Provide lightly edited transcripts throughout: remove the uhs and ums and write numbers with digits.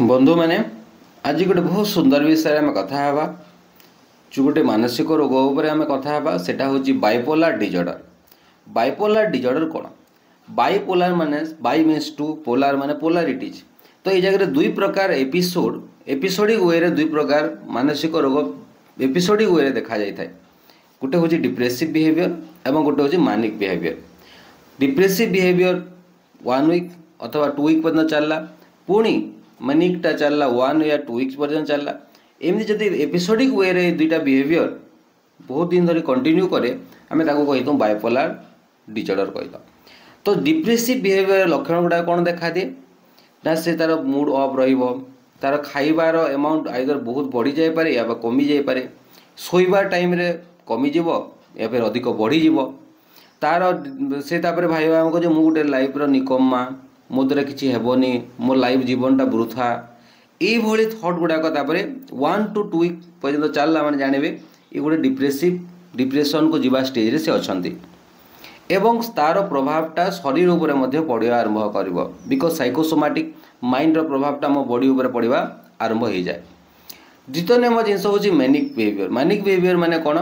बंधु मैंने आज गोटे बहुत सुंदर विषय आम कथा हवा जो गोटे मानसिक रोग उपर आम कथा हवा सेटा होची बाइपोलर डिजॉर्डर। बाइपोलर डिजॉर्डर कौन? बाइपोलर माने बाइ मीन्स टू, पोलर माने पोलारिटीज। तो ये जगह दुई प्रकार एपिसोडिक वे रे दुई प्रकार मानसिक रोग एपिसोडिक वे रे देखा जाय थाए। गोटे होची डिप्रेसिव बिहेवियर एवं गोटे होची manic behaviour. Depressive behaviour 1 week अथवा 2 वीक पर्यंत चलला, पुणी मानिकटा चलला 1 या 2 वीक्स पर्यंत चलला। एमती जदि एपिसोडिक वे रे दुईटा बिहेवियर बहुत दिन धरी कंटिन्यू करे आम ताको कहीदूँ बाइपोलर डिजॉर्डर कहीद। तो डिप्रेसिव बिहेवियर लक्षण गुड़ा कौन देखा दिए ना से तार मूड ऑफ रहिबो, तार खाइबार अमाउंट आइदर बहुत बढ़ी जाए पारे या कमी जाए पारे, सोइबार टाइम रे कमी जीवो या फिर अधिक बढ़ी जीवो, तार से तापर भाईबा हमको जो मु गोटे लाइफ रो निकम्मा, मो द्वारा किसी हेबनी, मो लाइफ जीवनटा वृथा, ये थॉट गुड़ाक 1 to 2 वीक पर्यंत चलला मैंने जानवे ये गोटे डिप्रेशन को जीवा स्टेज रे से अछंती। एवं तार प्रभावटा शरीर उपरे मध्य पड़िया आरंभ करिवो, बिकॉज साइकोसोमैटिक माइंड रो प्रभावटा मो बॉडी उपरे पड़िया आरंभ हो जाए। द्वितीय नंबर जिनस होची मैनिक बिहेवियर। मैनिक बिहेवियर माने कौन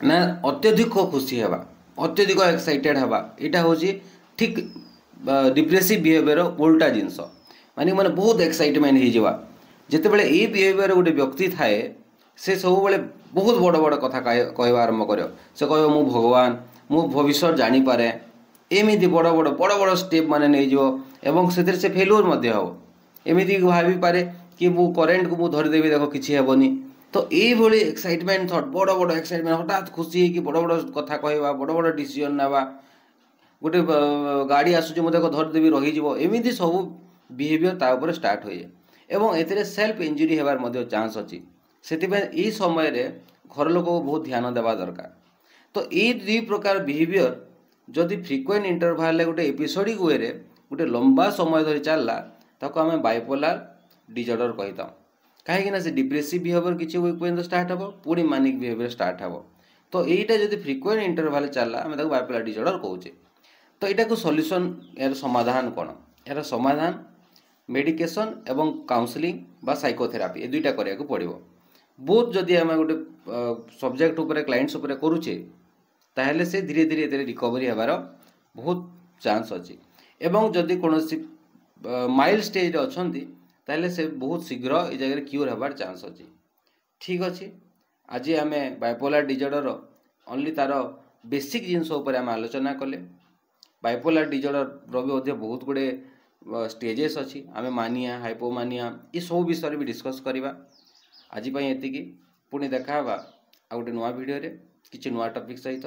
ना अत्यधिक खुशी हेबा, अत्यधिक एक्साइटेड हेबा, यहाँ हूँ ठीक डिप्रेसिव बिहेवियर उल्टा जिनस। माने माने बहुत एक्साइटमेंट हो जिते बड़े ये बिहेवियर गोटे व्यक्ति थाए से सब बड़े बहुत बड़ बड़ कथा कहवा आरंभ कर से कह मु भगवान मु भविष्य जानीपे एमती बड़ बड़ बड़ बड़ स्टेप माने नहीं से फेल्युअर हम एमती भावी पारे कि मु करेन्ट को मु धरीदेवी देख किसी हेबनी। तो ये एक्साइटमेंट थट बड़ बड़ एक्साइटमेंट हठात खुशी कि बड़ बड़ कथा कहवा बड़ बड़ डिसीजन नावा गोटे गाड़ी आसूँ मुझे धरदेवी रही सब बिहेवियर ता ऊपर स्टार्ट हो जाए एवं एथिरे सेल्फ इंजुरी होबार चांस अच्छी। से यही समय रे घर लोक को बहुत ध्यान देवा दरकार। तो ये दुई प्रकार बिहेवियर जदि फ्रिक्वेंट इंटरवाल गोटे एपिसोडिक वे रे गोटे लंबा समय धरी चलला ताको आम बाइपोलर डिजॉर्डर कहीता। कहीं से डिप्रेसिव बिहेवियर किसी वीक पर्यंत स्टार्ट हे, पुणी मानिक बिहेवियर स्टार्ट हे। तो यहीटा जदि फ्रिक्वेंट इंटरवाल चलला आम ताको बाइपोलर डिजॉर्डर कहूचे। तो यहाँ को सॉल्यूशन यार समाधान कौन? यार समाधान मेडिकेशन एवं काउंसलिंग बा साइकोथेरापी ये दुईटा करिया को पड़िबो। बहुत जदि आम गोटे सब्जेक्ट उपरे क्लाइंट्स उपरे करूचे ताहले से धीरे धीरे एते रिकवरी हेबार बहुत चांस अच्छी। एवं जदि कोनोसी माइल्ड स्टेज रे अछंती ताहले से बहुत शीघ्र ए जगह क्यूर हेबार चांस अच्छी। ठीक अच्छे आज आम बाइपोलर डिजॉर्डर ओनली तार बेसिक जिनस उपर आम आलोचना कले। बाइपोलर डिजॉर्डर भी बहुत गुड़े स्टेजेस अच्छी, आम मानिया हाइपोमानिया ये सब विषय भी डिस्कस करवा। आज ये पुणी देखा आ गोटे नुआ वीडियो रे किसी नुआ टॉपिक सहित।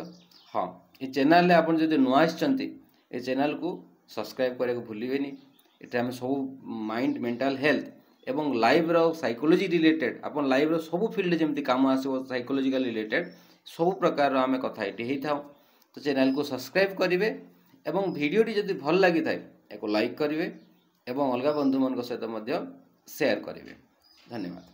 हाँ ये चैनल रे आपन जदि नुआ आछंती ए चैनल को सब्सक्राइब करने को भूलिबेनी। एटा हम सब माइंड मेंटल हेल्थ एवं लाइफ रो साइकोलॉजी रिलेटेड अपन लाइफ रो सब फील्ड जमती काम आसो साइकोलॉजिकल रिलेटेड सब प्रकार आम कथा ये था। तो चैनल को सब्सक्राइब करेंगे एवं वीडियोटी जदि भल लगी थाए एक लाइक करेंगे एवं अलग बंधु मान सहित शेयर करेंगे। धन्यवाद।